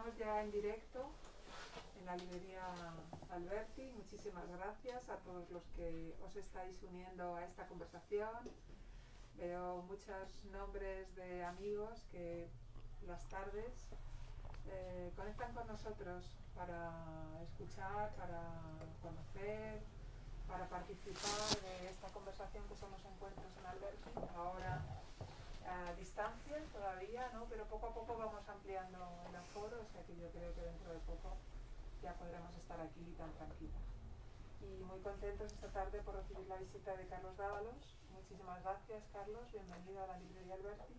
estamos ya en directo en la librería Alberti. Muchísimas gracias a todos los que os estáis uniendo a esta conversación. Veo muchos nombres de amigos que las tardes conectan con nosotros para escuchar, para conocer, para participar de esta conversación que son los encuentros en Alberti. Ahora a distancia todavía, ¿no? Pero poco a poco vamos ampliando el aforo, o sea que yo creo que dentro de poco ya podremos estar aquí tan tranquilos. Y muy contentos esta tarde por recibir la visita de Carlos Dávalos. Muchísimas gracias, Carlos, bienvenido a la librería Alberti.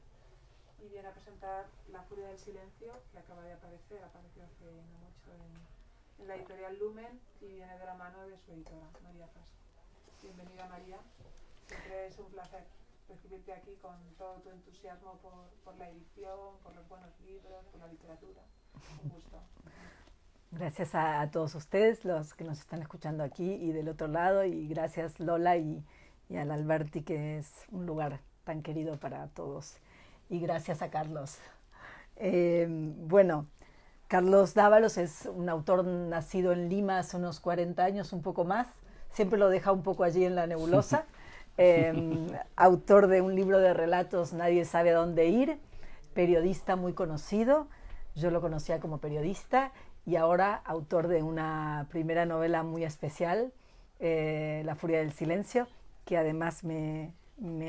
Y viene a presentar La furia del silencio, que acaba de aparecer, apareció hace no mucho en la editorial Lumen, y viene de la mano de su editora, María Fase. Bienvenida, María. Siempre es un placer recibirte aquí con todo tu entusiasmo por la edición, por los buenos libros, por la literatura. Un gusto. Gracias a todos ustedes, los que nos están escuchando aquí y del otro lado, y gracias Lola y al Alberti, que es un lugar tan querido para todos. Y gracias a Carlos. Bueno, Carlos Dávalos es un autor nacido en Lima hace unos 40 años, un poco más. Siempre lo deja un poco allí en la nebulosa. Autor de un libro de relatos, Nadie sabe a dónde ir. Periodista muy conocido. Yo lo conocía como periodista. Y ahora autor de una primera novela muy especial, La furia del silencio, que además me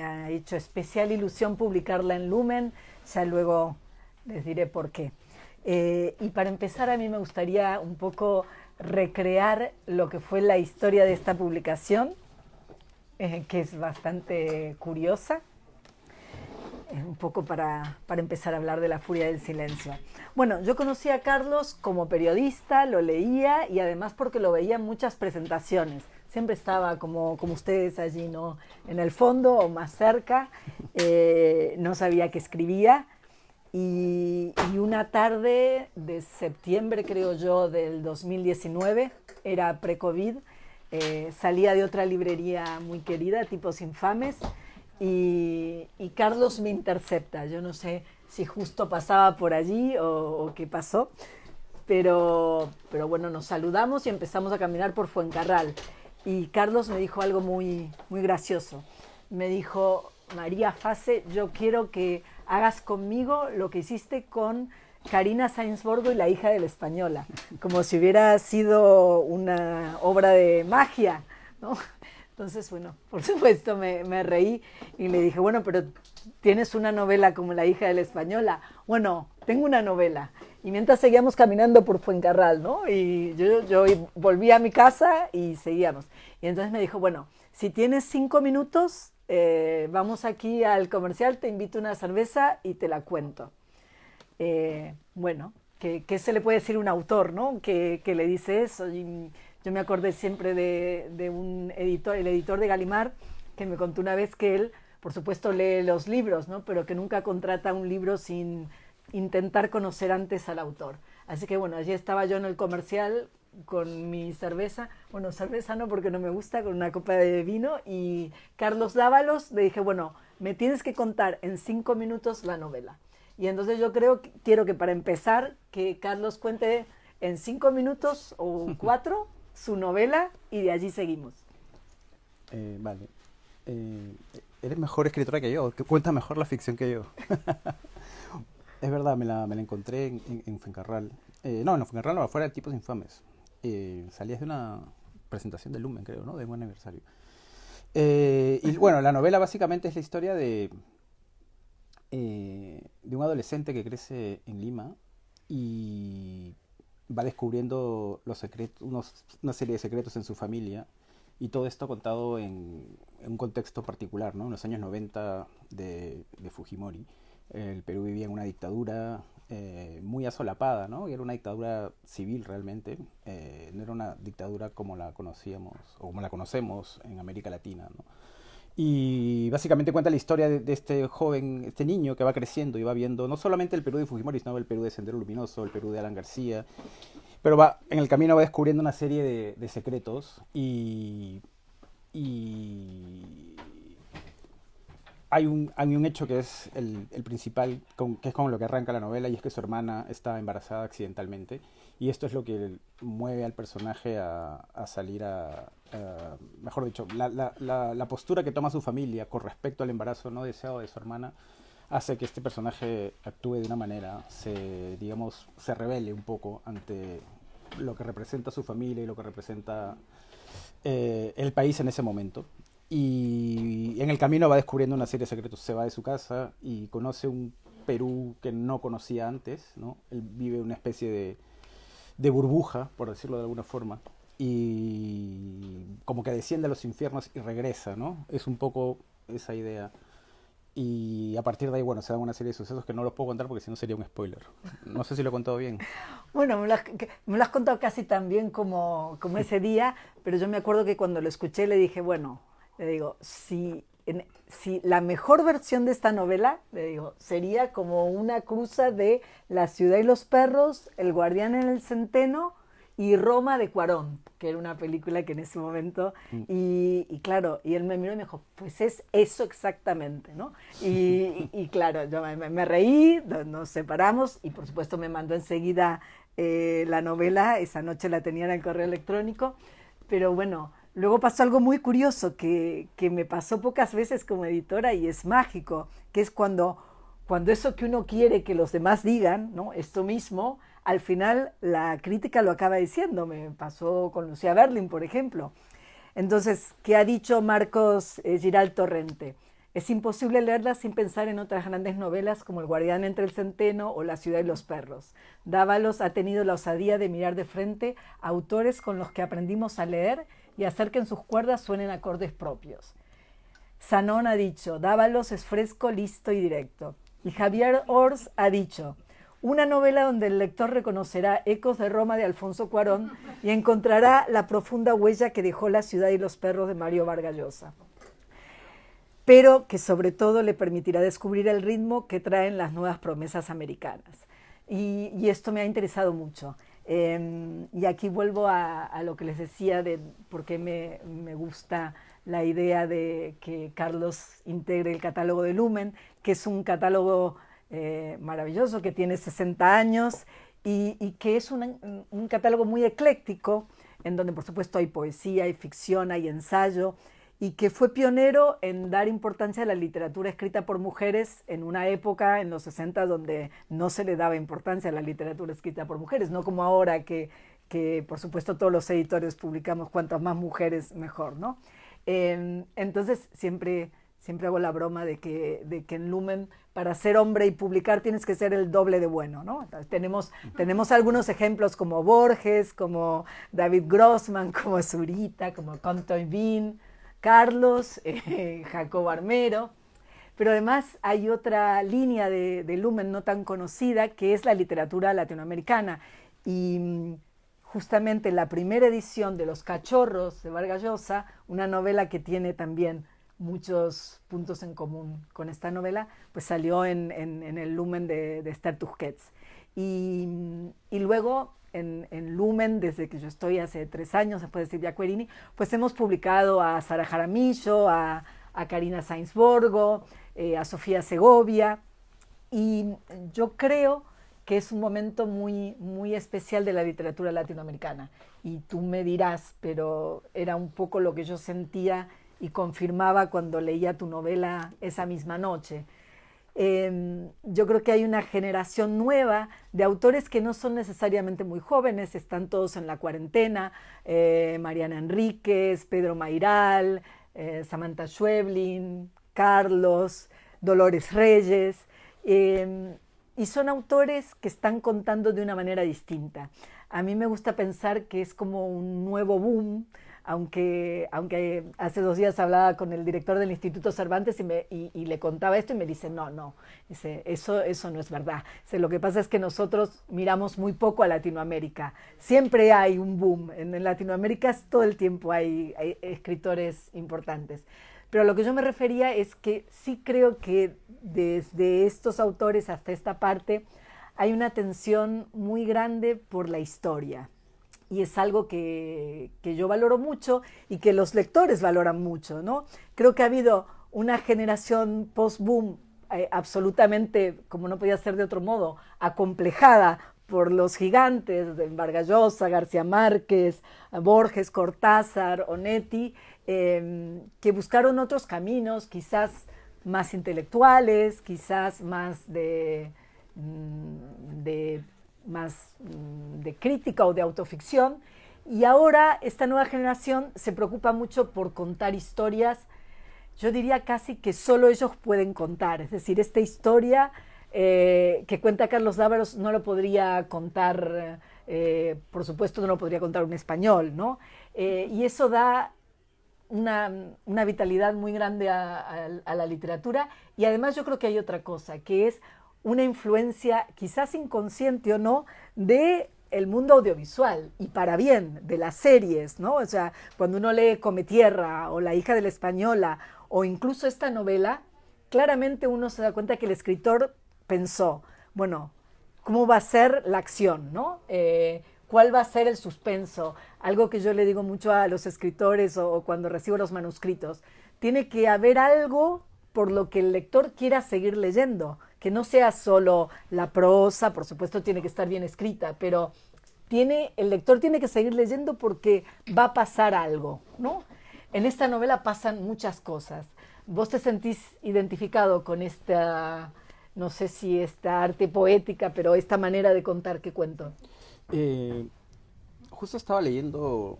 ha hecho especial ilusión publicarla en Lumen. Ya luego les diré por qué. Y para empezar, a mí me gustaría un poco recrear lo que fue la historia de esta publicación, que es bastante curiosa. Un poco para empezar a hablar de La furia del silencio. Bueno, yo conocí a Carlos como periodista, lo leía y además porque lo veía en muchas presentaciones. Siempre estaba como ustedes allí, ¿no? En el fondo o más cerca. No sabía que escribía. Y una tarde de septiembre, creo yo, del 2019, era pre-COVID, salía de otra librería muy querida, Tipos Infames, y Carlos me intercepta. Yo no sé si justo pasaba por allí o qué pasó, pero bueno, nos saludamos y empezamos a caminar por Fuencarral. Y Carlos me dijo algo muy, muy gracioso. Me dijo: María Fase, yo quiero que hagas conmigo lo que hiciste con Karina Sáenz-Borgo y La hija de la española, como si hubiera sido una obra de magia, ¿no? Entonces, bueno, por supuesto me reí y le dije: bueno, pero ¿tienes una novela como La hija de la española? Bueno, tengo una novela. Y mientras seguíamos caminando por Fuencarral, ¿no? Y yo volví a mi casa y seguíamos. Y entonces me dijo: bueno, si tienes 5 minutos, vamos aquí al comercial, te invito a una cerveza y te la cuento. Bueno, ¿qué se le puede decir a un autor, ¿no? Que le dice eso. Y yo me acordé siempre de un editor, el editor de Gallimard, que me contó una vez que él, por supuesto, lee los libros, ¿no? Pero que nunca contrata un libro sin intentar conocer antes al autor. Así que bueno, allí estaba yo en el comercial con mi cerveza, bueno, cerveza no porque no me gusta, con una copa de vino, y Carlos Dávalos, le dije: bueno, me tienes que contar en 5 minutos la novela. Y entonces yo quiero que para empezar, que Carlos cuente en 5 minutos o 4 su novela y de allí seguimos. Vale. Eres mejor escritora que yo, que cuenta mejor la ficción que yo. Es verdad, me la encontré en Fuencarral. No, en Fuencarral no, afuera de Tipos Infames. Salías de una presentación de Lumen, creo, ¿no? De un aniversario. Y bueno, la novela básicamente es la historia de un adolescente que crece en Lima y va descubriendo los secretos, una serie de secretos en su familia, y todo esto contado en un contexto particular, ¿no? En los años 90 de Fujimori. El Perú vivía en una dictadura muy asolapada, ¿no? Y era una dictadura civil realmente, no era una dictadura como la conocíamos o como la conocemos en América Latina, ¿no? Y básicamente cuenta la historia de este joven, este niño que va creciendo y va viendo no solamente el Perú de Fujimori, sino el Perú de Sendero Luminoso, el Perú de Alan García, pero en el camino va descubriendo una serie de secretos y hay un hecho que es el principal, que es con lo que arranca la novela, y es que su hermana está embarazada accidentalmente. Y esto es lo que mueve al personaje a salir mejor dicho, la postura que toma su familia con respecto al embarazo no deseado de su hermana hace que este personaje actúe de una manera, digamos, se revele un poco ante lo que representa su familia y lo que representa el país en ese momento. Y en el camino va descubriendo una serie de secretos. Se va de su casa y conoce un Perú que no conocía antes, ¿no? Él vive una especie de burbuja, por decirlo de alguna forma, y como que desciende a los infiernos y regresa, ¿no? Es un poco esa idea. Y a partir de ahí, bueno, se dan una serie de sucesos que no los puedo contar porque si no sería un spoiler. No sé si lo he contado bien. Bueno, me lo has contado casi tan bien como ese día, pero yo me acuerdo que cuando lo escuché le dije, bueno, le digo, si la mejor versión de esta novela, le digo, sería como una cruza de La ciudad y los perros, El guardián en el centeno y Roma de Cuarón, que era una película que en ese momento, y claro, y él me miró y me dijo, pues es eso exactamente, ¿no? Y claro, yo me reí, nos separamos y por supuesto me mandó enseguida la novela, esa noche la tenía en el correo electrónico, pero bueno, luego pasó algo muy curioso que me pasó pocas veces como editora y es mágico, que es cuando eso que uno quiere que los demás digan, ¿no? Esto mismo, al final la crítica lo acaba diciendo. Me pasó con Lucía Berlin, por ejemplo. Entonces, ¿qué ha dicho Marcos Giral Torrente? Es imposible leerla sin pensar en otras grandes novelas como El guardián entre el centeno o La ciudad y los perros. Dávalos ha tenido la osadía de mirar de frente a autores con los que aprendimos a leer y hacer que en sus cuerdas suenen acordes propios. Zanón ha dicho, Dávalos es fresco, listo y directo. Y Javier Ors ha dicho, una novela donde el lector reconocerá ecos de Roma de Alfonso Cuarón y encontrará la profunda huella que dejó La ciudad y los perros de Mario Vargas Llosa, pero que sobre todo le permitirá descubrir el ritmo que traen las nuevas promesas americanas. Y esto me ha interesado mucho. Y aquí vuelvo a lo que les decía de por qué me gusta la idea de que Carlos integre el catálogo de Lumen, que es un catálogo maravilloso, que tiene 60 años y que es un catálogo muy ecléctico, en donde por supuesto hay poesía, hay ficción, hay ensayo, y que fue pionero en dar importancia a la literatura escrita por mujeres en una época, en los 60, donde no se le daba importancia a la literatura escrita por mujeres, no como ahora que por supuesto todos los editores publicamos cuantas más mujeres mejor, ¿no? Entonces siempre hago la broma de que en Lumen para ser hombre y publicar tienes que ser el doble de bueno, ¿no? Entonces, tenemos algunos ejemplos como Borges, como David Grossman, como Zurita, como Compton Bean, Carlos, Jacobo Armero, pero además hay otra línea de Lumen no tan conocida que es la literatura latinoamericana y justamente la primera edición de Los Cachorros de Vargas Llosa, una novela que tiene también muchos puntos en común con esta novela, pues salió en el Lumen de Esther Tusquets. Y luego en Lumen, desde que yo estoy hace 3 años, después de Silvia Querini, pues hemos publicado a Sara Jaramillo, a Karina Sainz Borgo, a Sofía Segovia, y yo creo que es un momento muy, muy especial de la literatura latinoamericana. Y tú me dirás, pero era un poco lo que yo sentía y confirmaba cuando leía tu novela esa misma noche. Yo creo que hay una generación nueva de autores que no son necesariamente muy jóvenes, están todos en la cuarentena, Mariana Enríquez, Pedro Mairal, Samantha Schweblin, Carlos, Dolores Reyes, y son autores que están contando de una manera distinta. A mí me gusta pensar que es como un nuevo boom, aunque hace 2 días hablaba con el director del Instituto Cervantes y le contaba esto y me dice, no, dice, eso no es verdad. Dice, lo que pasa es que nosotros miramos muy poco a Latinoamérica. Siempre hay un boom. En Latinoamérica todo el tiempo hay escritores importantes. Pero a lo que yo me refería es que sí creo que desde estos autores hasta esta parte hay una tensión muy grande por la historia. Y es algo que yo valoro mucho y que los lectores valoran mucho, ¿no? Creo que ha habido una generación post-boom absolutamente, como no podía ser de otro modo, acomplejada por los gigantes de Vargas Llosa, García Márquez, Borges, Cortázar, Onetti, que buscaron otros caminos, quizás más intelectuales, quizás más de crítica o de autoficción. Y ahora esta nueva generación se preocupa mucho por contar historias, yo diría casi que solo ellos pueden contar. Es decir, esta historia que cuenta Carlos Dávalos no lo podría contar, por supuesto no lo podría contar un español, ¿no? Y eso da una vitalidad muy grande a la literatura. Y además yo creo que hay otra cosa, que es una influencia, quizás inconsciente o no, de el mundo audiovisual, y para bien, de las series, ¿no? O sea, cuando uno lee Cometierra o La hija de la española o incluso esta novela, claramente uno se da cuenta que el escritor pensó, bueno, ¿cómo va a ser la acción, ¿no? ¿Cuál va a ser el suspenso? Algo que yo le digo mucho a los escritores o cuando recibo los manuscritos. Tiene que haber algo por lo que el lector quiera seguir leyendo, que no sea solo la prosa, por supuesto tiene que estar bien escrita, pero el lector tiene que seguir leyendo porque va a pasar algo, ¿no? En esta novela pasan muchas cosas. ¿Vos te sentís identificado con esta, no sé si esta arte poética, pero esta manera de contar que cuento? Justo estaba leyendo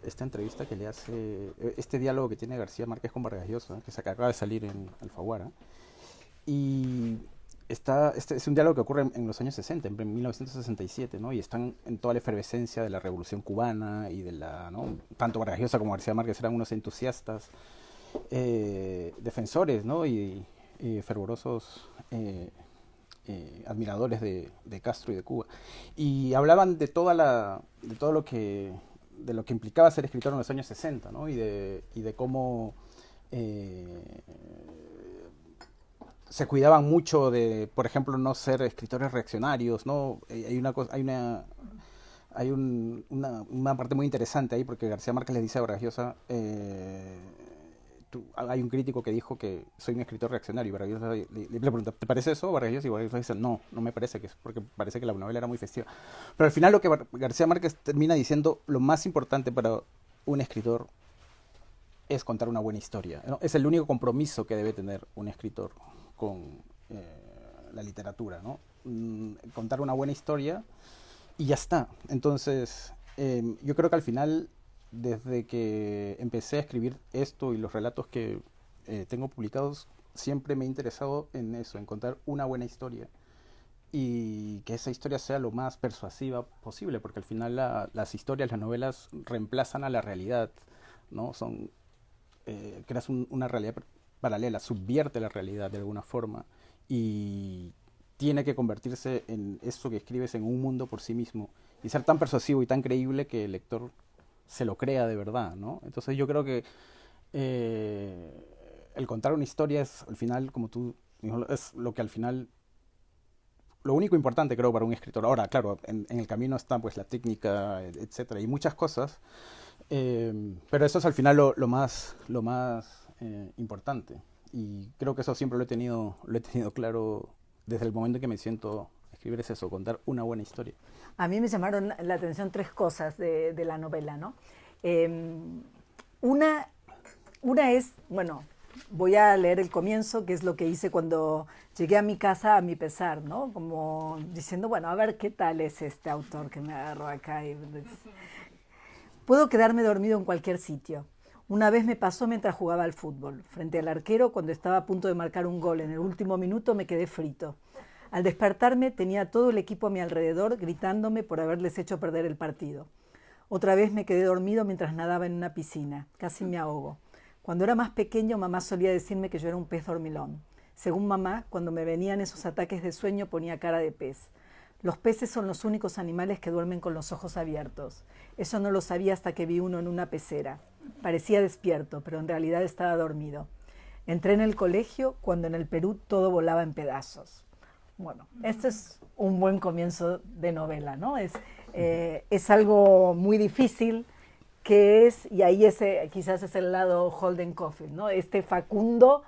esta entrevista que le hace, este diálogo que tiene García Márquez con Vargas Llosa, que se acaba de salir en Alfaguara. Y este es un diálogo que ocurre en los años 60, en 1967, ¿no? Y están en toda la efervescencia de la Revolución Cubana y de ¿no? Tanto Vargas Llosa como García Márquez eran unos entusiastas, defensores, ¿no? Y fervorosos admiradores de Castro y de Cuba. Y hablaban de todo lo que implicaba ser escritor en los años 60, ¿no? Y de cómo se cuidaban mucho de, por ejemplo, no ser escritores reaccionarios, ¿no? Hay una parte muy interesante ahí, porque García Márquez le dice a Vargas Llosa, hay un crítico que dijo que soy un escritor reaccionario, y Vargas Llosa le pregunta, ¿te parece eso? Vargas Llosa, y Vargas Llosa dice, no me parece, porque parece que la novela era muy festiva. Pero al final lo que García Márquez termina diciendo, lo más importante para un escritor es contar una buena historia, ¿no? Es el único compromiso que debe tener un escritor con la literatura, ¿no? Contar una buena historia y ya está. Entonces, yo creo que al final, desde que empecé a escribir esto y los relatos que tengo publicados, siempre me he interesado en eso, en contar una buena historia y que esa historia sea lo más persuasiva posible, porque al final las historias, las novelas reemplazan a la realidad, ¿no? Creas una realidad paralela, subvierte la realidad de alguna forma y tiene que convertirse en eso que escribes en un mundo por sí mismo y ser tan persuasivo y tan creíble que el lector se lo crea de verdad, ¿no? Entonces yo creo que el contar una historia es al final, como tú dijo, es lo que al final, lo único importante creo para un escritor. Ahora, claro, en el camino está pues la técnica, etcétera, y muchas cosas, pero eso es al final lo más importante, y creo que eso siempre lo he tenido claro desde el momento en que me siento a escribir, es eso, contar una buena historia. A mí me llamaron la atención tres cosas de la novela, ¿no? Una es, bueno, voy a leer el comienzo, que es lo que hice cuando llegué a mi casa a mi pesar, ¿no? Como diciendo, bueno, a ver qué tal es este autor que me agarró acá. Puedo quedarme dormido en cualquier sitio. Una vez me pasó mientras jugaba al fútbol. Frente al arquero, cuando estaba a punto de marcar un gol en el último minuto, me quedé frito. Al despertarme, tenía todo el equipo a mi alrededor gritándome por haberles hecho perder el partido. Otra vez me quedé dormido mientras nadaba en una piscina. Casi me ahogo. Cuando era más pequeño, mamá solía decirme que yo era un pez dormilón. Según mamá, cuando me venían esos ataques de sueño, ponía cara de pez. Los peces son los únicos animales que duermen con los ojos abiertos. Eso no lo sabía hasta que vi uno en una pecera. Parecía despierto, pero en realidad estaba dormido. Entré en el colegio cuando en el Perú todo volaba en pedazos. Bueno, este es un buen comienzo de novela, ¿no? Es algo muy difícil que es, y ahí ese quizás es el lado Holden Caulfield, ¿no? Este Facundo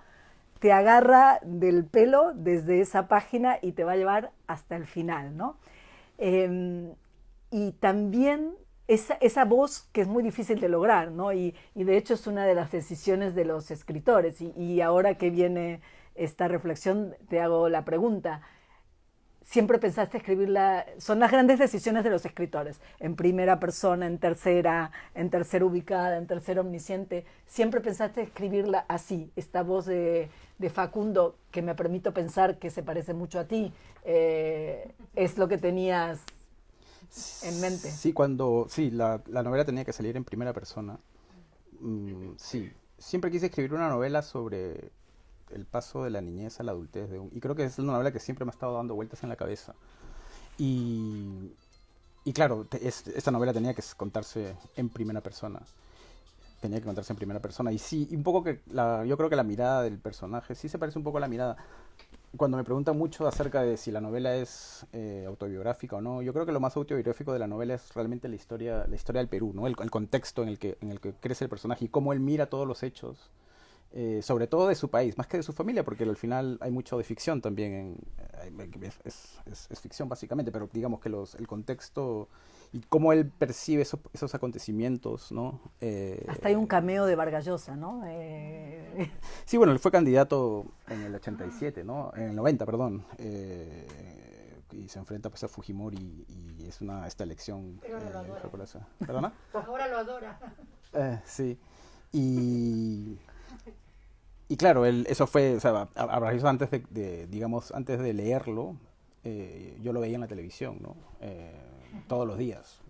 te agarra del pelo desde esa página y te va a llevar hasta el final, ¿no? Y también esa voz que es muy difícil de lograr, ¿no? Y de hecho es una de las decisiones de los escritores. Y ahora que viene esta reflexión, te hago la pregunta. ¿Siempre pensaste escribirla? Son las grandes decisiones de los escritores, en primera persona, en tercera ubicada, en tercera omnisciente. ¿Siempre pensaste escribirla así, esta voz de Facundo, que me permito pensar que se parece mucho a ti, es lo que tenías en mente? Sí, la novela tenía que salir en primera persona. Sí, siempre quise escribir una novela sobre el paso de la niñez a la adultez y creo que es una novela que siempre me ha estado dando vueltas en la cabeza y claro, esta novela tenía que contarse en primera persona, y sí, un poco yo creo que la mirada del personaje sí se parece un poco a la mirada. Cuando me preguntan mucho acerca de si la novela es autobiográfica o no, yo creo que lo más autobiográfico de la novela es realmente la historia del Perú, ¿no? El contexto en el que crece el personaje y cómo él mira todos los hechos, sobre todo de su país, más que de su familia, porque al final hay mucho de ficción también, es ficción básicamente, pero digamos que el contexto y cómo él percibe esos acontecimientos, ¿no? Hasta hay un cameo de Vargas Llosa, ¿no? Sí, bueno, él fue candidato en el 87, ¿no? En el 90, perdón. Y se enfrenta pues a Fujimori y es esta elección. Pero ahora lo adora. ¿Perdona? Ahora lo adora. Sí. Y claro, eso fue, o sea, a Vargas Llosa antes de leerlo, yo lo veía en la televisión, ¿no? Todos los días,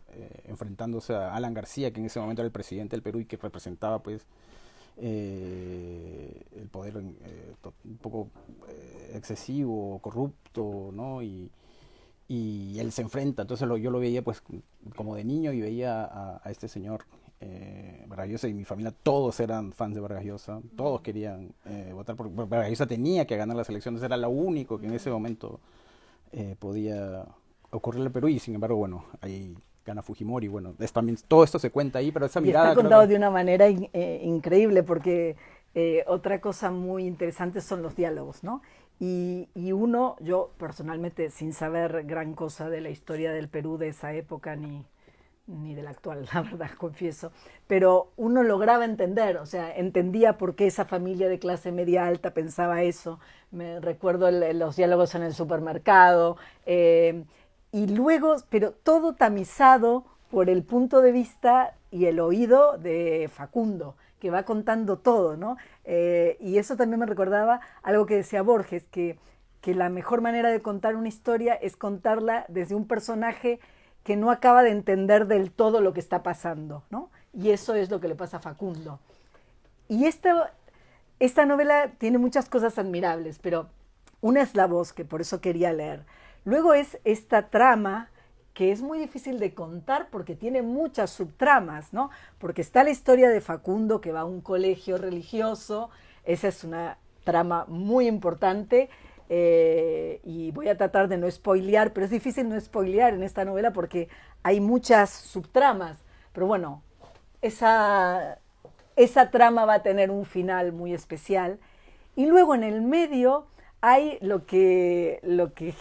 enfrentándose a Alan García, que en ese momento era el presidente del Perú y que representaba pues el poder un poco excesivo, corrupto, ¿no? Y él se enfrenta, entonces yo lo veía pues como de niño y veía a este señor Vargas Llosa, y mi familia todos eran fans de Vargas Llosa, todos querían votar por Vargas Llosa. Tenía que ganar las elecciones, era lo único que en ese momento podía ocurrir en el Perú, y sin embargo, bueno, ahí gana Fujimori. Bueno, también todo esto se cuenta ahí, pero esa mirada está contado de una manera increíble, porque otra cosa muy interesante son los diálogos, ¿no? Y yo personalmente, sin saber gran cosa de la historia del Perú de esa época ni de la actual, la verdad, confieso, pero uno lograba entender, o sea, entendía por qué esa familia de clase media alta pensaba eso. Me recuerdo los diálogos en el supermercado, y luego, pero todo tamizado por el punto de vista y el oído de Facundo, que va contando todo, ¿no? Y eso también me recordaba algo que decía Borges, que la mejor manera de contar una historia es contarla desde un personaje que no acaba de entender del todo lo que está pasando, ¿no? Y eso es lo que le pasa a Facundo. Y esta novela tiene muchas cosas admirables, pero una es la voz, que por eso quería leer. Luego es esta trama, que es muy difícil de contar porque tiene muchas subtramas, ¿no? Porque está la historia de Facundo, que va a un colegio religioso. Esa es una trama muy importante. Y voy a tratar de no spoilear, pero es difícil no spoilear en esta novela porque hay muchas subtramas, pero bueno, esa trama va a tener un final muy especial. Y luego en el medio hay lo que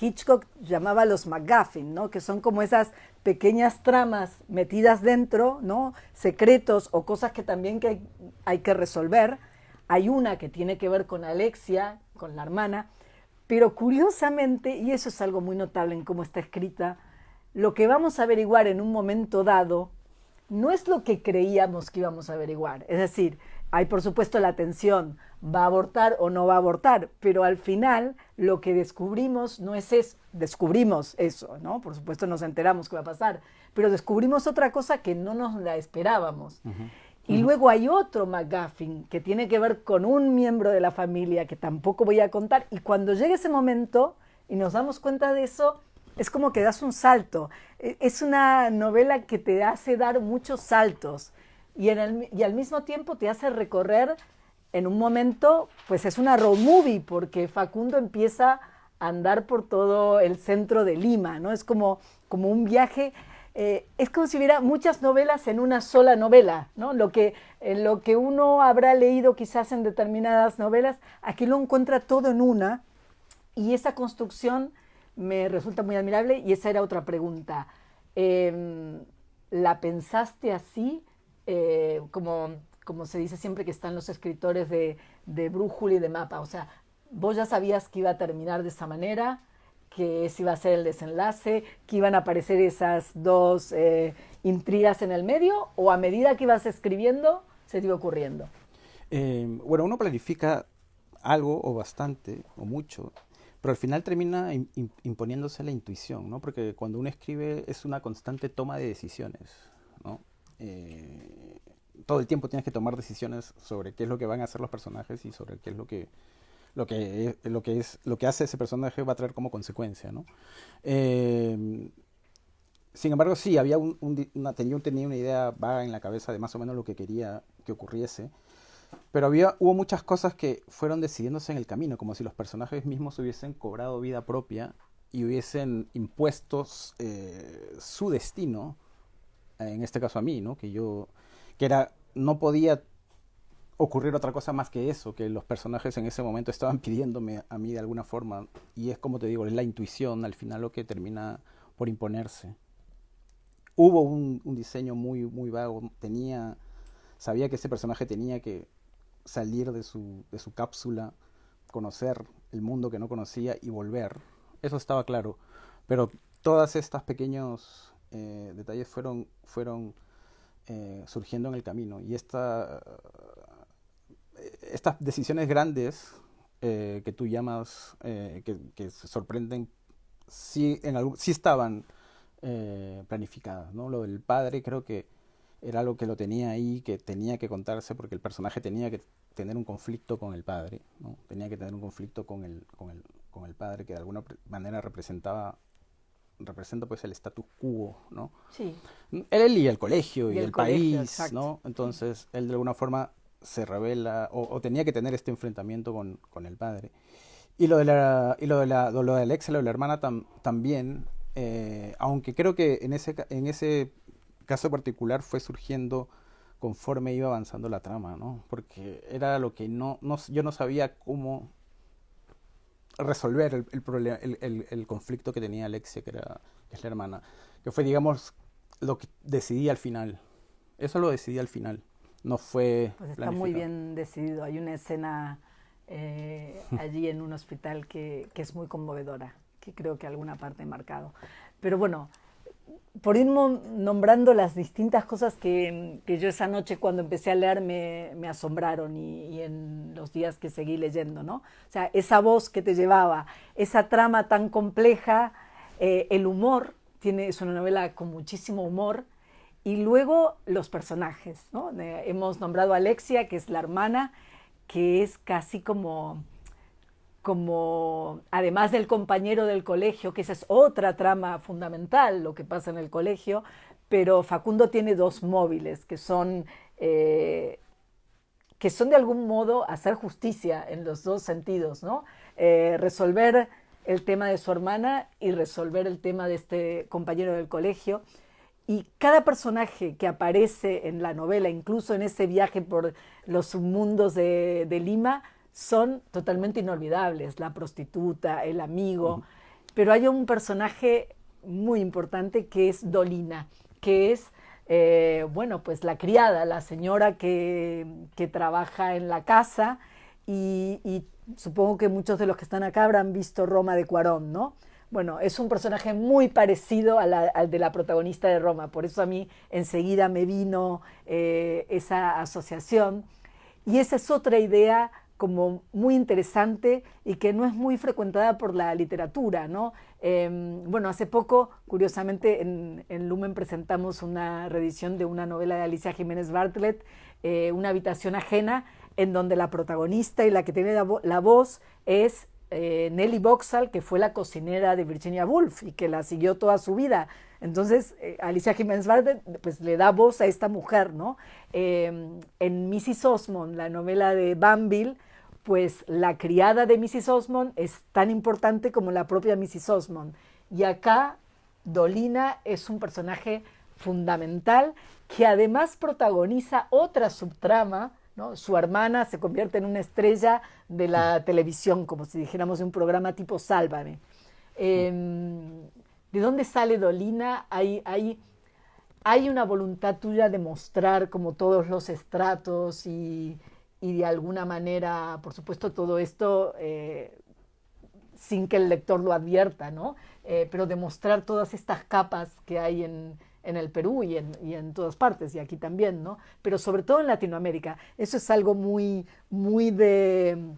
Hitchcock llamaba los MacGuffin, ¿no? Que son como esas pequeñas tramas metidas dentro, ¿no? Secretos o cosas que también hay que resolver. Hay una que tiene que ver con Alexia, con la hermana. Pero curiosamente, y eso es algo muy notable en cómo está escrita, lo que vamos a averiguar en un momento dado no es lo que creíamos que íbamos a averiguar. Es decir, hay por supuesto la tensión, ¿va a abortar o no va a abortar? Pero al final lo que descubrimos no es eso, descubrimos eso, ¿no? Por supuesto nos enteramos qué va a pasar, pero descubrimos otra cosa que no nos la esperábamos. Y luego hay otro MacGuffin que tiene que ver con un miembro de la familia que tampoco voy a contar, y cuando llegue ese momento y nos damos cuenta de eso, es como que das un salto. Es una novela que te hace dar muchos saltos y al mismo tiempo te hace recorrer en un momento, pues es una road movie, porque Facundo empieza a andar por todo el centro de Lima, ¿no? Es como un viaje es como si hubiera muchas novelas en una sola novela, ¿no? Lo que uno habrá leído quizás en determinadas novelas, aquí lo encuentra todo en una, y esa construcción me resulta muy admirable, y esa era otra pregunta. ¿La pensaste así? Como se dice siempre que están los escritores de brújula y de mapa, o sea, ¿vos ya sabías que iba a terminar de esa manera? ¿Que ese iba a ser el desenlace? ¿Que iban a aparecer esas dos intrigas en el medio? ¿O a medida que ibas escribiendo se te iba ocurriendo? Bueno, uno planifica algo o bastante o mucho, pero al final termina imponiéndose la intuición, ¿no? Porque cuando uno escribe es una constante toma de decisiones, ¿no? Todo el tiempo tienes que tomar decisiones sobre qué es lo que van a hacer los personajes y sobre qué es lo que hace ese personaje va a traer como consecuencia, ¿no? Sin embargo, sí, tenía una idea vaga en la cabeza de más o menos lo que quería que ocurriese, pero hubo muchas cosas que fueron decidiéndose en el camino, como si los personajes mismos hubiesen cobrado vida propia y hubiesen impuesto su destino, en este caso a mí, ¿no? No podía ocurrir otra cosa más que eso, que los personajes en ese momento estaban pidiéndome a mí de alguna forma, y es como te digo, es la intuición al final lo que termina por imponerse. Hubo un diseño muy, muy vago, sabía que ese personaje tenía que salir de su cápsula, conocer el mundo que no conocía y volver, eso estaba claro, pero todas estas pequeños detalles fueron surgiendo en el camino, y estas decisiones grandes que tú llamas, que se sorprenden, sí estaban planificadas, ¿no? Lo del padre creo que era algo que lo tenía ahí, que tenía que contarse, porque el personaje tenía que tener un conflicto con el padre, ¿no? Tenía que tener un conflicto con el padre, que de alguna manera representa pues el status quo, ¿no? Sí. Él y el colegio y el colegio, país, exacto. ¿no? Entonces él de alguna forma se revela o tenía que tener este enfrentamiento con el padre. Y lo de Alexia, lo de la hermana también, aunque creo que en ese caso particular fue surgiendo conforme iba avanzando la trama, ¿no? Porque era lo que yo no sabía cómo resolver el problema, el conflicto que tenía Alexia, que es la hermana, que fue, digamos, lo que decidí al final. Eso lo decidí al final, no fue Pues está planificado. muy bien decidido. Hay una escena allí en un hospital que es muy conmovedora, que creo que alguna parte he marcado. Pero bueno, por ir nombrando las distintas cosas que yo esa noche cuando empecé a leer me asombraron, y en los días que seguí leyendo, ¿no? O sea, esa voz que te llevaba, esa trama tan compleja, el humor, es una novela con muchísimo humor, y luego los personajes, ¿no? Hemos nombrado a Alexia, que es la hermana, que es casi como además del compañero del colegio, que esa es otra trama fundamental, lo que pasa en el colegio, pero Facundo tiene dos móviles que son de algún modo hacer justicia en los dos sentidos, ¿no? Resolver el tema de su hermana y resolver el tema de este compañero del colegio. Y cada personaje que aparece en la novela, incluso en ese viaje por los submundos de Lima, son totalmente inolvidables. La prostituta, el amigo, pero hay un personaje muy importante que es Dolina, que es pues la criada, la señora que trabaja en la casa, y supongo que muchos de los que están acá habrán visto Roma de Cuarón, ¿no? Bueno, es un personaje muy parecido al de la protagonista de Roma, por eso a mí enseguida me vino esa asociación, y esa es otra idea como muy interesante y que no es muy frecuentada por la literatura, ¿no? Bueno, hace poco, curiosamente, en Lumen presentamos una reedición de una novela de Alicia Jiménez Bartlett, Una habitación ajena, en donde la protagonista y la que tiene la voz es Nelly Boxall, que fue la cocinera de Virginia Woolf y que la siguió toda su vida. Entonces, Alicia Jiménez Bartlett pues, le da voz a esta mujer, ¿no? En Mrs. Osmond, la novela de Banville, pues la criada de Mrs. Osmond es tan importante como la propia Mrs. Osmond. Y acá Dolina es un personaje fundamental que además protagoniza otra subtrama, ¿no? Su hermana se convierte en una estrella de la televisión, como si dijéramos de un programa tipo Sálvame. ¿De dónde sale Dolina? Hay una voluntad tuya de mostrar como todos los estratos y de alguna manera, por supuesto, todo esto sin que el lector lo advierta, ¿no? Pero de mostrar todas estas capas que hay en el Perú y en todas partes, y aquí también, ¿no? Pero sobre todo en Latinoamérica. Eso es algo muy, muy de...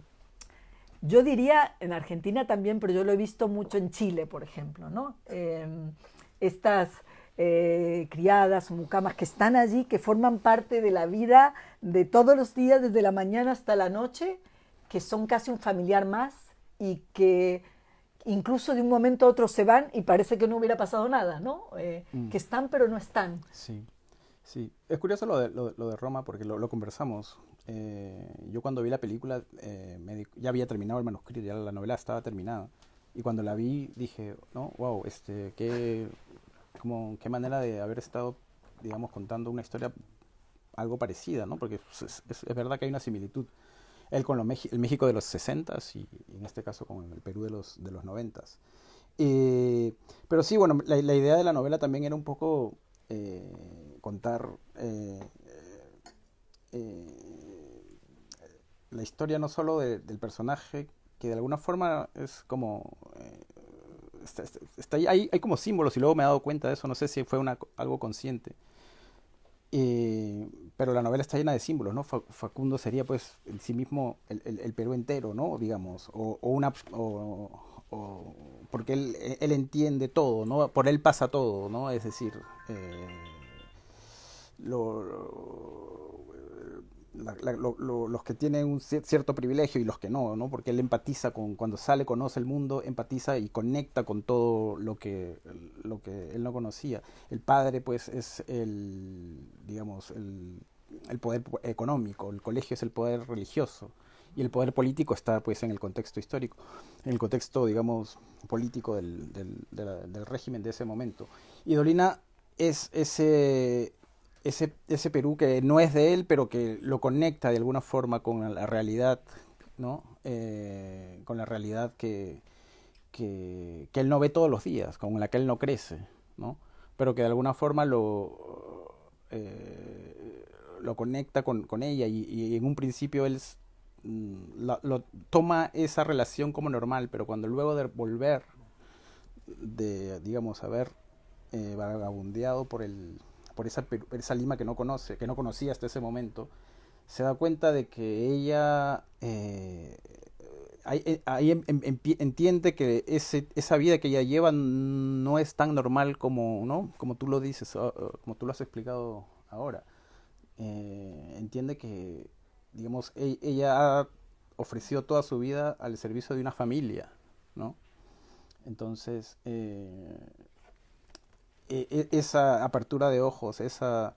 Yo diría en Argentina también, pero yo lo he visto mucho en Chile, por ejemplo, ¿no? Estas criadas o mucamas que están allí, que forman parte de la vida de todos los días, desde la mañana hasta la noche, que son casi un familiar más y que incluso de un momento a otro se van y parece que no hubiera pasado nada, ¿no? Que están pero no están. Sí, sí. Es curioso lo de Roma porque lo conversamos. Yo cuando vi la película ya había terminado el manuscrito, ya la novela estaba terminada. Y cuando la vi dije, no, wow, qué manera de haber estado, digamos, contando una historia algo parecida, ¿no? Porque es verdad que hay una similitud. Él con el México de los 60s y en este caso con el Perú de los 90s. Pero sí, bueno, la idea de la novela también era un poco contar la historia no solo del personaje, que de alguna forma es como... hay como símbolos y luego me he dado cuenta de eso, no sé si fue algo consciente. Pero la novela está llena de símbolos, ¿no? Facundo sería pues en sí mismo el Perú entero, ¿no? Digamos, porque él entiende todo, ¿no? Por él pasa todo, ¿no? Es decir, los que tienen un cierto privilegio y los que no, ¿no? Porque él empatiza cuando sale, conoce el mundo, empatiza y conecta con todo lo que él no conocía. El padre, pues, es digamos, el poder económico, el colegio es el poder religioso y el poder político está, pues, en el contexto histórico, en el contexto, digamos, político del régimen de ese momento. Y Dolina es ese Perú que no es de él, pero que lo conecta de alguna forma con la realidad, ¿no? Con la realidad que él no ve todos los días, con la que él no crece, ¿no? Pero que de alguna forma lo conecta con ella y en un principio él lo toma esa relación como normal, pero cuando luego de volver, digamos, haber vagabundeado por esa Lima que no conocía hasta ese momento, se da cuenta de que ella ahí entiende que esa vida que ella lleva no es tan normal como tú lo dices, como tú lo has explicado ahora. Entiende que, digamos, ella ha ofrecido toda su vida al servicio de una familia, ¿no? Entonces, esa apertura de ojos, esa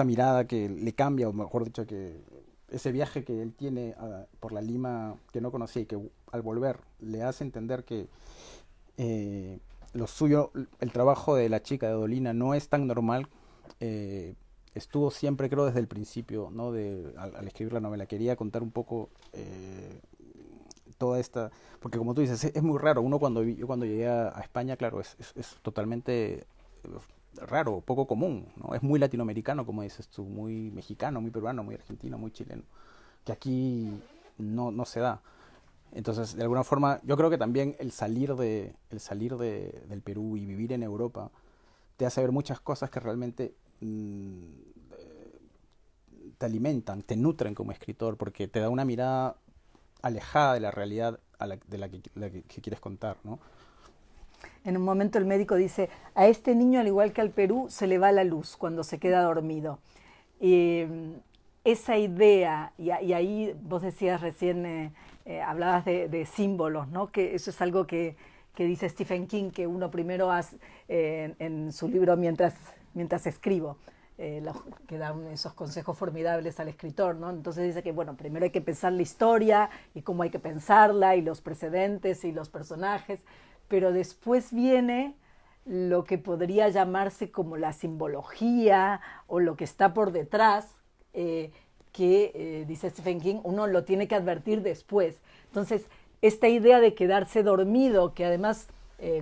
mirada que le cambia, o mejor dicho, que ese viaje que él tiene por la Lima que no conocía y que al volver le hace entender que lo suyo, el trabajo de la chica de Dolina no es tan normal. Estuvo siempre, creo, desde el principio, ¿no? Al escribir la novela quería contar un poco toda esta, porque como tú dices, es muy raro. Yo cuando llegué a España, claro, es totalmente raro, poco común, ¿no? Es muy latinoamericano, como dices tú, muy mexicano, muy peruano, muy argentino, muy chileno, que aquí no se da. Entonces, de alguna forma, yo creo que también el salir del Perú y vivir en Europa te hace ver muchas cosas que realmente te alimentan, te nutren como escritor, porque te da una mirada alejada de la realidad de la que quieres contar, ¿no? En un momento el médico dice, a este niño, al igual que al Perú, se le va la luz cuando se queda dormido. Esa idea, y ahí vos decías recién, hablabas de símbolos, ¿no? Que eso es algo que dice Stephen King, que uno primero hace en su libro Mientras escribo, que da esos consejos formidables al escritor, ¿no? Entonces dice que, bueno, primero hay que pensar la historia y cómo hay que pensarla y los precedentes y los personajes, pero después viene lo que podría llamarse como la simbología o lo que está por detrás, dice Stephen King, uno lo tiene que advertir después. Entonces, esta idea de quedarse dormido, que además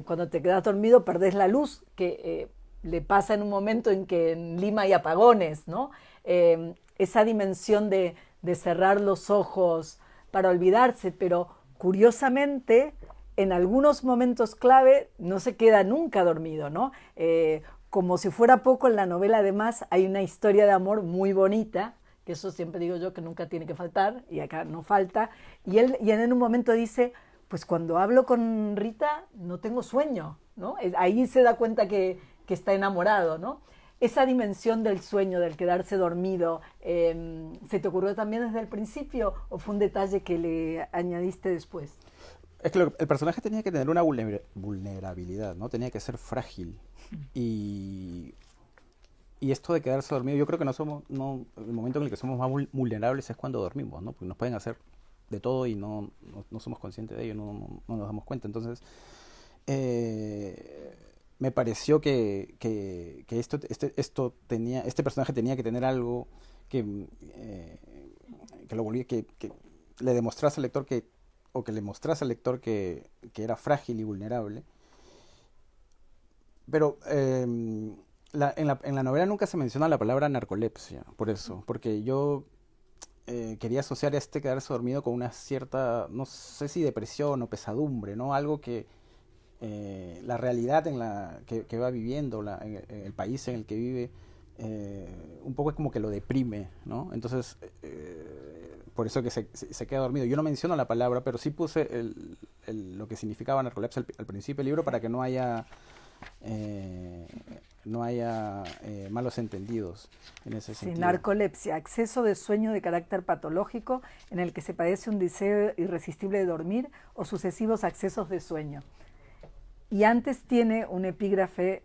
cuando te quedas dormido perdés la luz, que le pasa en un momento en que en Lima hay apagones, ¿no? Esa dimensión de cerrar los ojos para olvidarse, pero curiosamente en algunos momentos clave no se queda nunca dormido, ¿no? Como si fuera poco, en la novela además hay una historia de amor muy bonita, que eso siempre digo yo que nunca tiene que faltar, y acá no falta, y él en un momento dice, pues cuando hablo con Rita no tengo sueño, ¿no? Ahí se da cuenta que está enamorado, ¿no? Esa dimensión del sueño, del quedarse dormido, ¿se te ocurrió también desde el principio o fue un detalle que le añadiste después? Es que el personaje tenía que tener una vulnerabilidad, ¿no? Tenía que ser frágil. Y esto de quedarse dormido, yo creo que el momento en el que somos más vulnerables es cuando dormimos, ¿no? Porque nos pueden hacer de todo y no somos conscientes de ello, no nos damos cuenta. Entonces, me pareció que este personaje tenía que tener algo que le demostrase al lector que le mostrase al lector que era frágil y vulnerable. Pero en la novela nunca se menciona la palabra narcolepsia, por eso, porque yo quería asociar quedarse dormido con una cierta, no sé si depresión o pesadumbre, ¿no? Algo que la realidad que va viviendo, el país en el que vive, un poco es como que lo deprime, ¿no? Entonces, por eso que se queda dormido. Yo no menciono la palabra, pero sí puse lo que significaba narcolepsia al principio del libro para que no haya malos entendidos en ese sentido. Sí, narcolepsia, exceso de sueño de carácter patológico en el que se padece un deseo irresistible de dormir o sucesivos accesos de sueño. Y antes tiene un epígrafe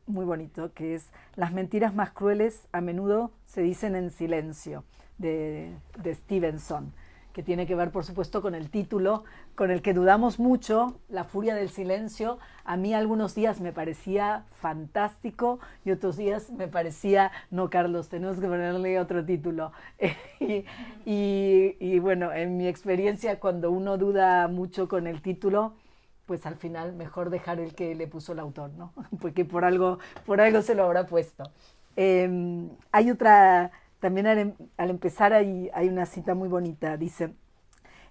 muy bonito que es: las mentiras más crueles a menudo se dicen en silencio, de Stevenson, que tiene que ver, por supuesto, con el título, con el que dudamos mucho, La furia del silencio. A mí algunos días me parecía fantástico y otros días me parecía, no, Carlos, tenemos que ponerle otro título. y bueno, en mi experiencia, cuando uno duda mucho con el título, pues al final mejor dejar el que le puso el autor, ¿no? Porque por algo se lo habrá puesto. Hay otra... También al empezar hay una cita muy bonita, dice,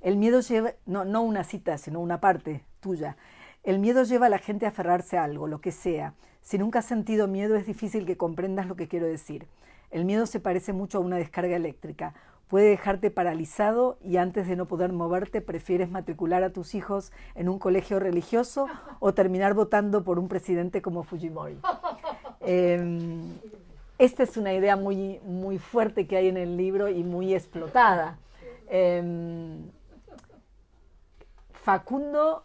el miedo lleva, no una cita, sino una parte tuya, el miedo lleva a la gente a aferrarse a algo, lo que sea. Si nunca has sentido miedo es difícil que comprendas lo que quiero decir. El miedo se parece mucho a una descarga eléctrica, puede dejarte paralizado y antes de no poder moverte prefieres matricular a tus hijos en un colegio religioso o terminar votando por un presidente como Fujimori. Esta es una idea muy, muy fuerte que hay en el libro y muy explotada. Facundo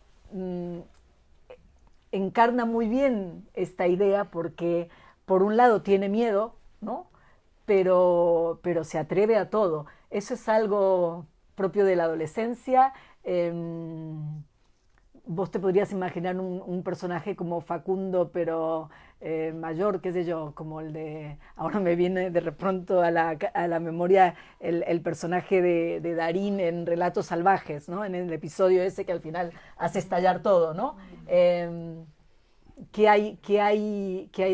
encarna muy bien esta idea porque, por un lado, tiene miedo, ¿no? Pero se atreve a todo. Eso es algo propio de la adolescencia. Vos te podrías imaginar un personaje como Facundo, pero mayor, qué sé yo, como el de... Ahora me viene de pronto a la memoria el personaje de Darín en Relatos Salvajes, ¿no? En el episodio ese que al final hace estallar todo, ¿no? ¿Qué hay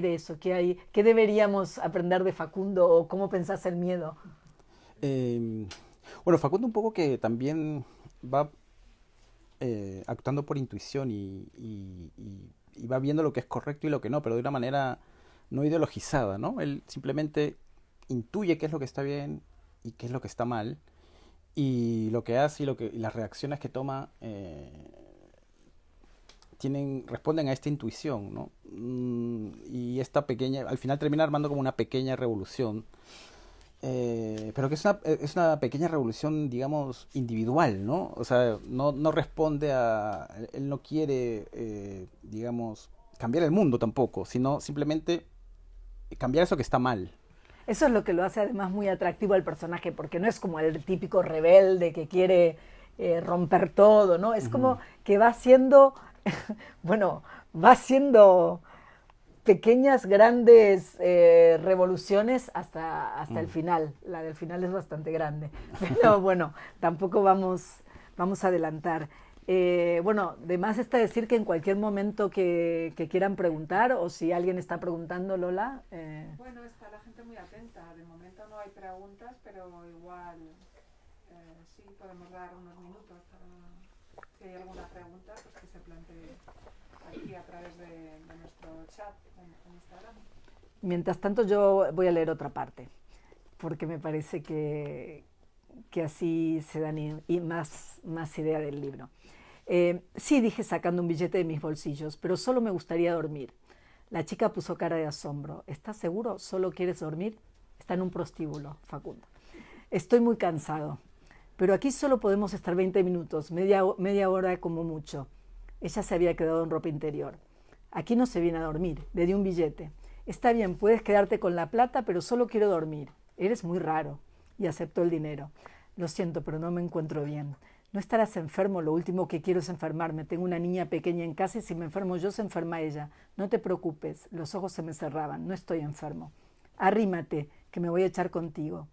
de eso? ¿Qué deberíamos aprender de Facundo o cómo pensás el miedo? Bueno, Facundo un poco que también va actuando por intuición y va viendo lo que es correcto y lo que no, pero de una manera no ideologizada, ¿no? Él simplemente intuye qué es lo que está bien y qué es lo que está mal, y lo que hace y las reacciones que toma responden a esta intuición, ¿no? Y esta pequeña, al final termina armando como una pequeña revolución, pero que es una pequeña revolución, digamos, individual, ¿no? O sea, no responde él no quiere, digamos, cambiar el mundo tampoco, sino simplemente cambiar eso que está mal. Eso es lo que lo hace además muy atractivo al personaje, porque no es como el típico rebelde que quiere romper todo, ¿no? Es como que va siendo Bueno, va haciendo pequeñas, grandes revoluciones hasta el final. La del final es bastante grande. Pero bueno, tampoco vamos a adelantar. Bueno, de más está decir que en cualquier momento que quieran preguntar, o si alguien está preguntando, Lola. Bueno, está la gente muy atenta. De momento no hay preguntas, pero igual sí podemos dar unos minutos para si hay alguna pregunta, pues que se plantee aquí a través de nuestro chat en Instagram. Mientras tanto, yo voy a leer otra parte, porque me parece que así se dan más idea del libro. Sí, dije sacando un billete de mis bolsillos, pero solo me gustaría dormir. La chica puso cara de asombro. ¿Estás seguro? ¿Solo quieres dormir? Está en un prostíbulo, Facundo. Estoy muy cansado, pero aquí solo podemos estar 20 minutos, media hora como mucho. Ella se había quedado en ropa interior. Aquí no se viene a dormir, le di un billete. Está bien, puedes quedarte con la plata, pero solo quiero dormir. Eres muy raro. Y aceptó el dinero. Lo siento, pero no me encuentro bien. No estarás enfermo, lo último que quiero es enfermarme. Tengo una niña pequeña en casa y si me enfermo yo, se enferma ella. No te preocupes, los ojos se me cerraban, no estoy enfermo. Arrímate, que me voy a echar contigo.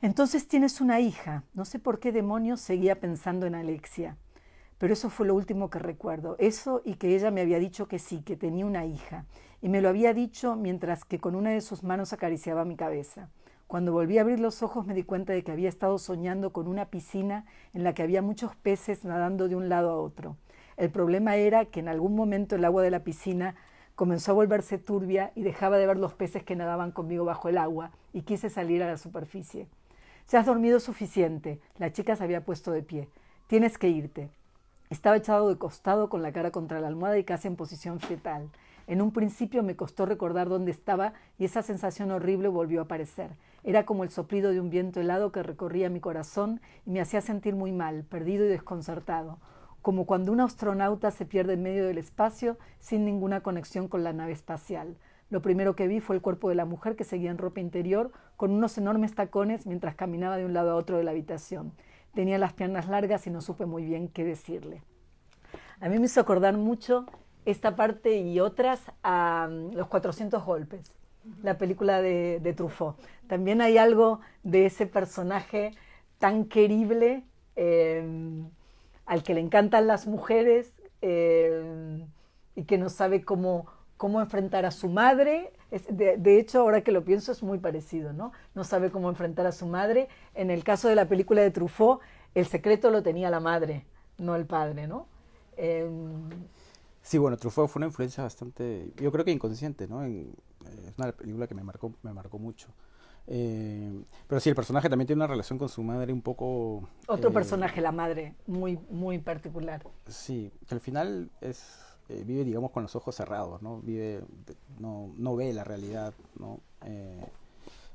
Entonces tienes una hija. No sé por qué demonios seguía pensando en Alexia. Pero eso fue lo último que recuerdo. Eso y que ella me había dicho que sí, que tenía una hija. Y me lo había dicho mientras que con una de sus manos acariciaba mi cabeza. Cuando volví a abrir los ojos me di cuenta de que había estado soñando con una piscina en la que había muchos peces nadando de un lado a otro. El problema era que en algún momento el agua de la piscina comenzó a volverse turbia y dejaba de ver los peces que nadaban conmigo bajo el agua y quise salir a la superficie. Ya has dormido suficiente. La chica se había puesto de pie. Tienes que irte. Estaba echado de costado con la cara contra la almohada y casi en posición fetal. En un principio me costó recordar dónde estaba y esa sensación horrible volvió a aparecer. Era como el soplido de un viento helado que recorría mi corazón y me hacía sentir muy mal, perdido y desconcertado, como cuando un astronauta se pierde en medio del espacio sin ninguna conexión con la nave espacial. Lo primero que vi fue el cuerpo de la mujer que seguía en ropa interior con unos enormes tacones mientras caminaba de un lado a otro de la habitación. Tenía las piernas largas y no supe muy bien qué decirle. A mí me hizo acordar mucho esta parte y otras a Los 400 golpes, la película de Truffaut. También hay algo de ese personaje tan querible, al que le encantan las mujeres y que no sabe cómo enfrentar a su madre. De hecho, ahora que lo pienso, es muy parecido, ¿no? No sabe cómo enfrentar a su madre. En el caso de la película de Truffaut, el secreto lo tenía la madre, no el padre, ¿no? Sí, bueno, Truffaut fue una influencia bastante, yo creo que inconsciente, ¿no? Es una película que me marcó mucho. Pero sí, el personaje también tiene una relación con su madre un poco... Otro personaje, la madre, muy, muy particular. Sí, que al final vive, digamos, con los ojos cerrados, ¿no? No ve la realidad, ¿no?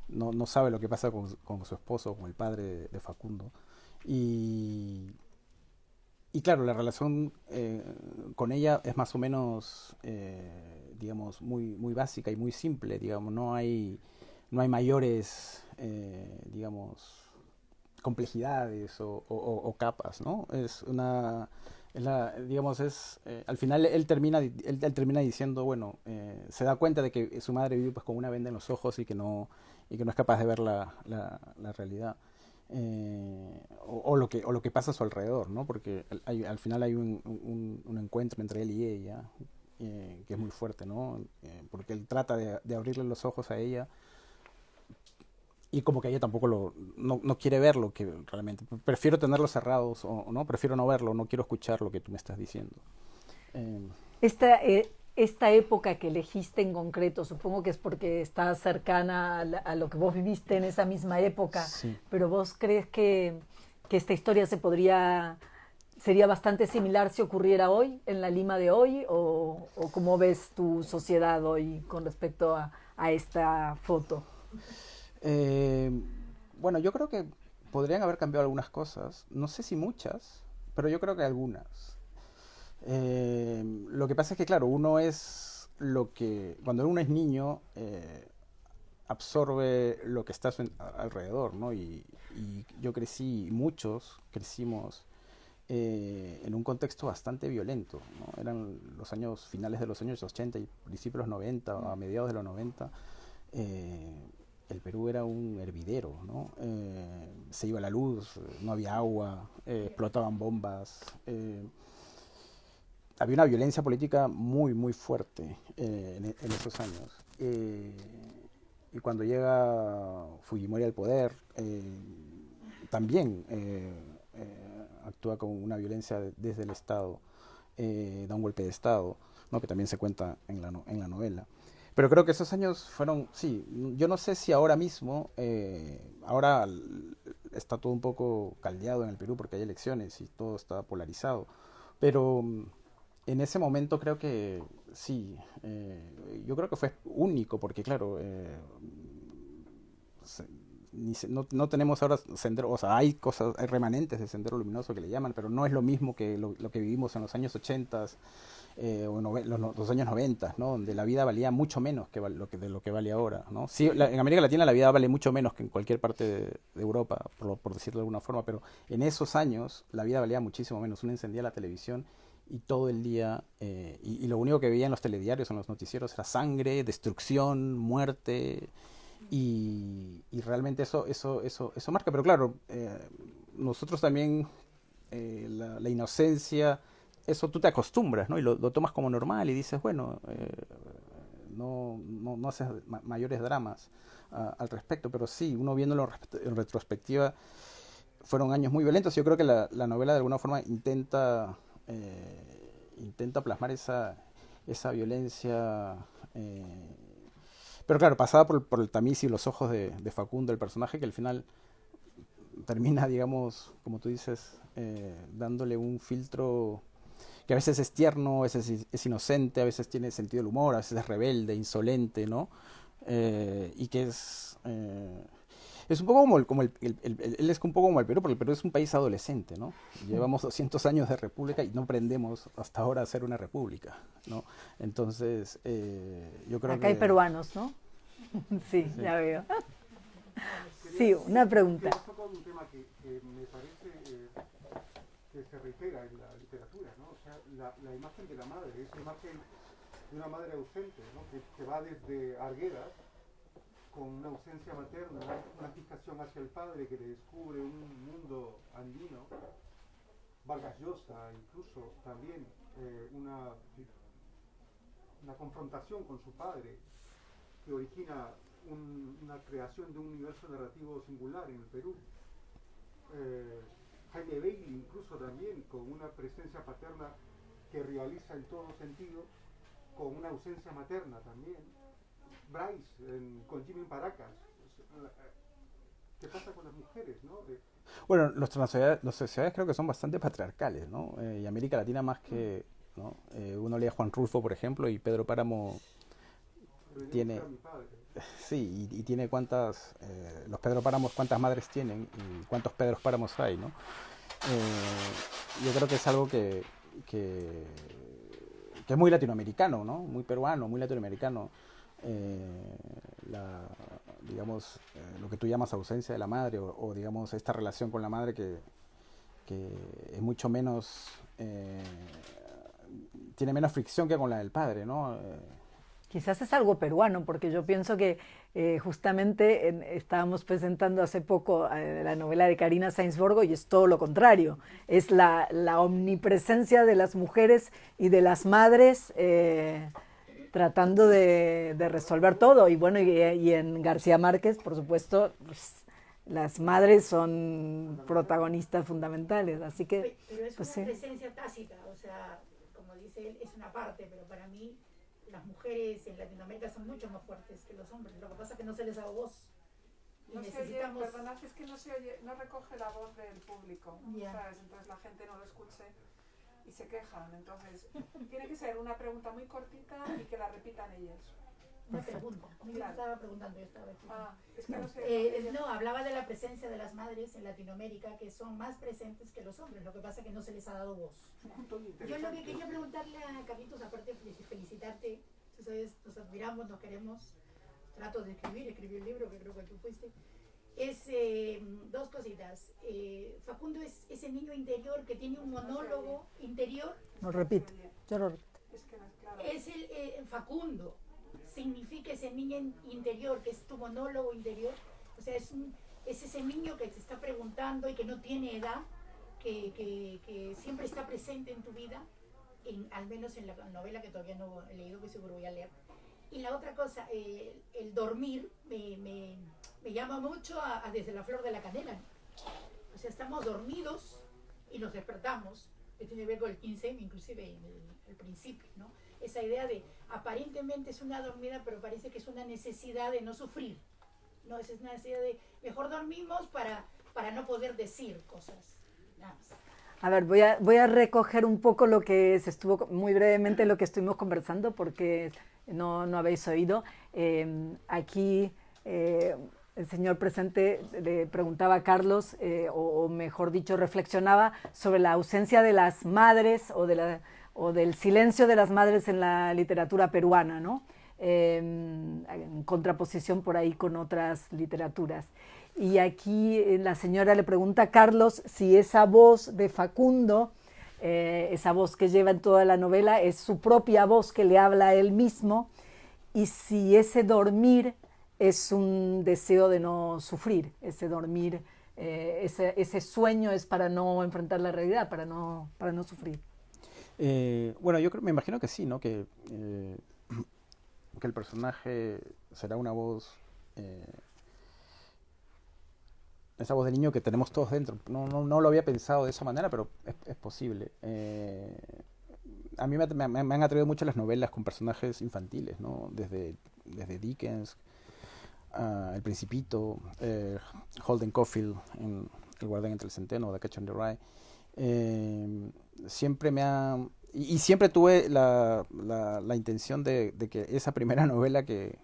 No sabe lo que pasa con su esposo, con el padre de Facundo. Y claro, la relación con ella es más o menos, digamos, muy básica y muy simple, digamos, no hay mayores, digamos, complejidades o capas, ¿no? Digamos, al final él termina diciendo, bueno, se da cuenta de que su madre vive pues con una venda en los ojos y que no es capaz de ver la realidad. O lo que pasa a su alrededor, ¿no? Porque al final hay un encuentro entre él y ella que es muy fuerte, ¿no? Porque él trata de abrirle los ojos a ella y como que ella tampoco no quiere verlo, que realmente prefiero tenerlos cerrados o no, prefiero no verlo, no quiero escuchar lo que tú me estás diciendo. Esta época que elegiste en concreto, supongo que es porque está cercana a lo que vos viviste en esa misma época, sí. Pero ¿vos crees que esta historia sería bastante similar si ocurriera hoy, en la Lima de hoy, o cómo ves tu sociedad hoy con respecto a esta foto? Bueno, yo creo que podrían haber cambiado algunas cosas, no sé si muchas, pero yo creo que algunas. Lo que pasa es que, claro, cuando uno es niño, absorbe lo que está alrededor, ¿no? Y yo muchos crecimos en un contexto bastante violento, ¿no? Eran los años finales de los años 80 y principios de los 90, a mediados de los 90. El Perú era un hervidero, ¿no? Se iba la luz, no había agua, explotaban bombas. Había una violencia política muy, muy fuerte en esos años. Y cuando llega Fujimori al poder, también actúa con una violencia desde el Estado, da un golpe de Estado, ¿no? Que también se cuenta en la novela. Pero creo que esos años fueron, sí, yo no sé si ahora mismo, ahora está todo un poco caldeado en el Perú porque hay elecciones y todo está polarizado, pero en ese momento creo que sí, yo creo que fue único porque claro, no tenemos ahora sendero, o sea, hay cosas, hay remanentes de Sendero Luminoso que le llaman, pero no es lo mismo que lo que vivimos en los años 80 o los años 90, ¿no? Donde la vida valía mucho menos que de lo que vale ahora, ¿no? Sí, en América Latina la vida vale mucho menos que en cualquier parte de Europa, por decirlo de alguna forma, pero en esos años la vida valía muchísimo menos. Uno encendía la televisión y todo el día, y lo único que veía en los telediarios, en los noticieros, era sangre, destrucción, muerte, y realmente eso marca. Pero claro, nosotros también, la inocencia, eso tú te acostumbras, ¿no? Y lo tomas como normal y dices, bueno, no haces mayores dramas al respecto, pero sí, uno viéndolo en retrospectiva, fueron años muy violentos. Yo creo que la novela de alguna forma intenta plasmar esa violencia, pero claro, pasada por el tamiz y los ojos de Facundo, el personaje, que al final termina, digamos, como tú dices, dándole un filtro que a veces es tierno, a veces es inocente, a veces tiene sentido del humor, a veces es rebelde, insolente, ¿no? Y que es un poco como él es un poco como el Perú, porque el Perú es un país adolescente, ¿no? Llevamos 200 años de república y no aprendemos hasta ahora a ser una república, ¿no? Entonces, yo creo que... Acá hay peruanos, ¿no? Sí, ya veo. Sí, una pregunta. Quería tocar un tema que me parece que se reitera en la literatura, ¿no? O sea, la imagen de la madre, esa imagen de una madre ausente, ¿no? Que va desde Arguedas, con una ausencia materna, una fijación hacia el padre que le descubre un mundo andino, Vargas Llosa incluso también, una confrontación con su padre que origina una creación de un universo narrativo singular en el Perú. Jaime Bailey incluso también con una presencia paterna que rivaliza en todo sentido con una ausencia materna también. Bryce con Jimmy Paracas. ¿Qué pasa con las mujeres, no? Bueno, las sociedades creo que son bastante patriarcales, ¿no? Y América Latina más que, ¿no? Uno lee a Juan Rulfo, por ejemplo, y Pedro Páramo tiene... Sí, y tiene cuántas... los Pedro Páramos, cuántas madres tienen y cuántos Pedros Páramos hay, ¿no? Yo creo que es algo que es muy latinoamericano, ¿no? Muy peruano, muy latinoamericano. Digamos, lo que tú llamas ausencia de la madre o digamos esta relación con la madre que es mucho menos tiene menos fricción que con la del padre, ¿no? Quizás es algo peruano, porque yo pienso que justamente estábamos presentando hace poco la novela de Karina Sainsborgo y es todo lo contrario, es la omnipresencia de las mujeres y de las madres tratando de resolver todo. Y bueno, y en García Márquez, por supuesto, pues, las madres son protagonistas fundamentales, así que... Pero es pues, una sí. presencia tácita, o sea, como dice él, es una parte, pero para mí las mujeres en Latinoamérica son mucho más fuertes que los hombres. Lo que pasa es que no se les da voz. No se oye, perdonad, es que no se oye, no recoge la voz del público, ¿sabes? Entonces la gente no lo escuche y se quejan. Entonces, tiene que ser una pregunta muy cortita y que la repitan ellas. Una pregunta. Yo estaba preguntando, yo estaba aquí. Es que no sé. No, hablaba de la presencia de las madres en Latinoamérica, que son más presentes que los hombres. Lo que pasa es que no se les ha dado voz. Yo lo que quería preguntarle a Carlitos, aparte de felicitarte, tú sabes, nos admiramos, nos queremos, trato de escribir el libro que creo que tú fuiste. es dos cositas. Facundo es ese niño interior que tiene un monólogo interior. Lo repito, yo lo repito. Es que no es claro. Es el Facundo, significa ese niño interior, que es tu monólogo interior. O sea, es ese niño que te está preguntando y que no tiene edad, que siempre está presente en tu vida, al menos en la novela que todavía no he leído, que seguro voy a leer. Y la otra cosa, el dormir me llama mucho a Desde la flor de la canela, ¿no? O sea, estamos dormidos y nos despertamos, que tiene que ver con el 15, inclusive en el principio, ¿no? Esa idea de, aparentemente es una dormida, pero parece que es una necesidad de no sufrir, ¿no? Es una necesidad de, mejor dormimos para no poder decir cosas, nada más. A ver, voy a recoger un poco lo que se estuvo, muy brevemente lo que estuvimos conversando, porque no habéis oído. Aquí el señor presente le preguntaba a Carlos, o mejor dicho, reflexionaba sobre la ausencia de las madres o del silencio de las madres en la literatura peruana, ¿no? En contraposición por ahí con otras literaturas. Y aquí la señora le pregunta a Carlos si esa voz de Facundo, esa voz que lleva en toda la novela, es su propia voz que le habla a él mismo, y si ese dormir es un deseo de no sufrir, ese dormir, ese sueño es para no enfrentar la realidad, para no sufrir. Bueno, me imagino que sí, ¿no? Que el personaje será una voz, esa voz de niño que tenemos todos dentro. No lo había pensado de esa manera, pero es posible. A mí me han atraído mucho las novelas con personajes infantiles, ¿no? Desde Dickens, El Principito, Holden Caulfield en El guardián entre el centeno, The Catcher in the Rye. Siempre me ha... Y siempre tuve la intención de que esa primera novela que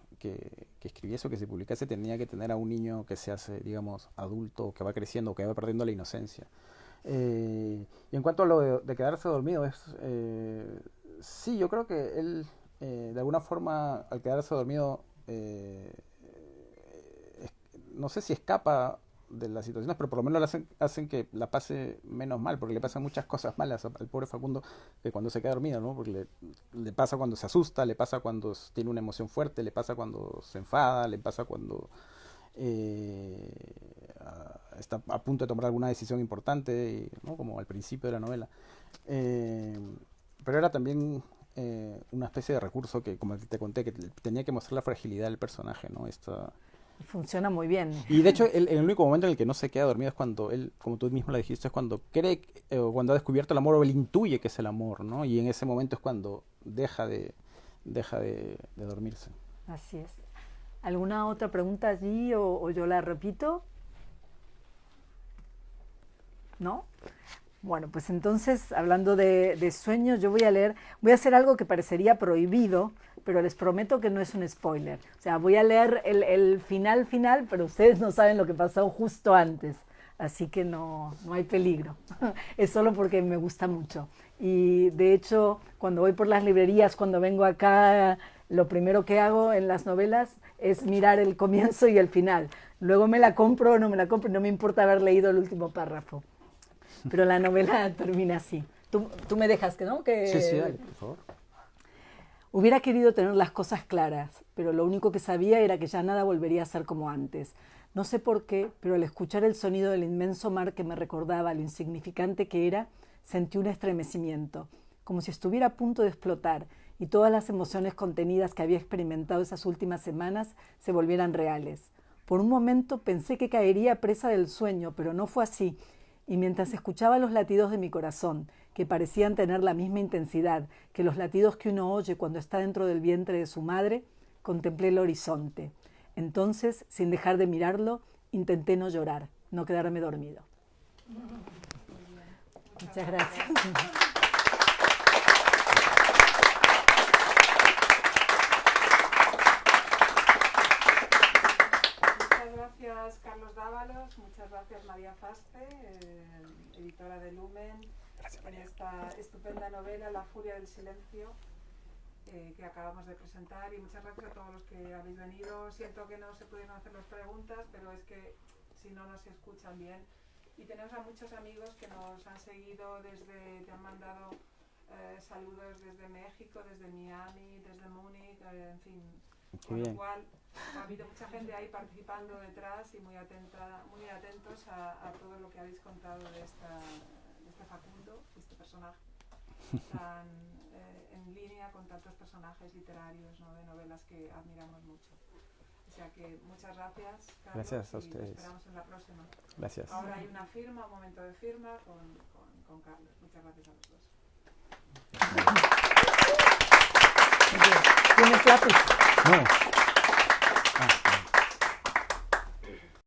escribiese o que se publicase tenía que tener a un niño que se hace, digamos, adulto, que va creciendo, que va perdiendo la inocencia. Y en cuanto a lo de quedarse dormido, sí, yo creo que él, de alguna forma, al quedarse dormido, no sé si escapa de las situaciones, pero por lo menos hacen que la pase menos mal, porque le pasan muchas cosas malas al pobre Facundo que cuando se queda dormido, ¿no? Porque le pasa cuando se asusta, le pasa cuando tiene una emoción fuerte, le pasa cuando se enfada, le pasa cuando está a punto de tomar alguna decisión importante, ¿no? Como al principio de la novela. Pero era también una especie de recurso que, como te conté, que tenía que mostrar la fragilidad del personaje, ¿no? Funciona muy bien. Y de hecho, el único momento en el que no se queda dormido es cuando él, como tú mismo lo dijiste, es cuando cree, cuando ha descubierto el amor, o él intuye que es el amor, ¿no? Y en ese momento es cuando deja de dormirse. Así es. ¿Alguna otra pregunta allí o yo la repito? ¿No? Bueno, pues entonces, hablando de sueños, yo voy a hacer algo que parecería prohibido, pero les prometo que no es un spoiler. O sea, voy a leer el final, pero ustedes no saben lo que pasó justo antes, así que no hay peligro. Es solo porque me gusta mucho. Y de hecho, cuando voy por las librerías, cuando vengo acá, lo primero que hago en las novelas es mirar el comienzo y el final. Luego me la compro o no me la compro, no me importa haber leído el último párrafo. Pero la novela termina así. Tú me dejas, ¿no? Sí, dale, por favor. Hubiera querido tener las cosas claras, pero lo único que sabía era que ya nada volvería a ser como antes. No sé por qué, pero al escuchar el sonido del inmenso mar que me recordaba lo insignificante que era, sentí un estremecimiento, como si estuviera a punto de explotar, y todas las emociones contenidas que había experimentado esas últimas semanas se volvieran reales. Por un momento pensé que caería presa del sueño, pero no fue así, y mientras escuchaba los latidos de mi corazón, que parecían tener la misma intensidad que los latidos que uno oye cuando está dentro del vientre de su madre, contemplé el horizonte. Entonces, sin dejar de mirarlo, intenté no llorar, no quedarme dormido. Muchas gracias. Gracias Carlos Dávalos, muchas gracias María Faste, editora de Lumen, en esta estupenda novela La furia del silencio que acabamos de presentar, y muchas gracias a todos los que habéis venido. Siento que no se pudieron hacer las preguntas, pero es que si no nos escuchan bien. Y tenemos a muchos amigos que nos han seguido que han mandado saludos desde México, desde Miami, desde Múnich, en fin. Con lo cual ha habido mucha gente ahí participando detrás y muy atentos a todo lo que habéis contado de este Facundo, este personaje tan en línea con tantos personajes literarios, ¿no? De novelas que admiramos mucho. O sea que muchas gracias, Carlos. Gracias a y ustedes. Te esperamos en la próxima. Gracias. Ahora hay una firma, un momento de firma con Carlos. Muchas gracias a los dos. ¿Tienes lápiz? No.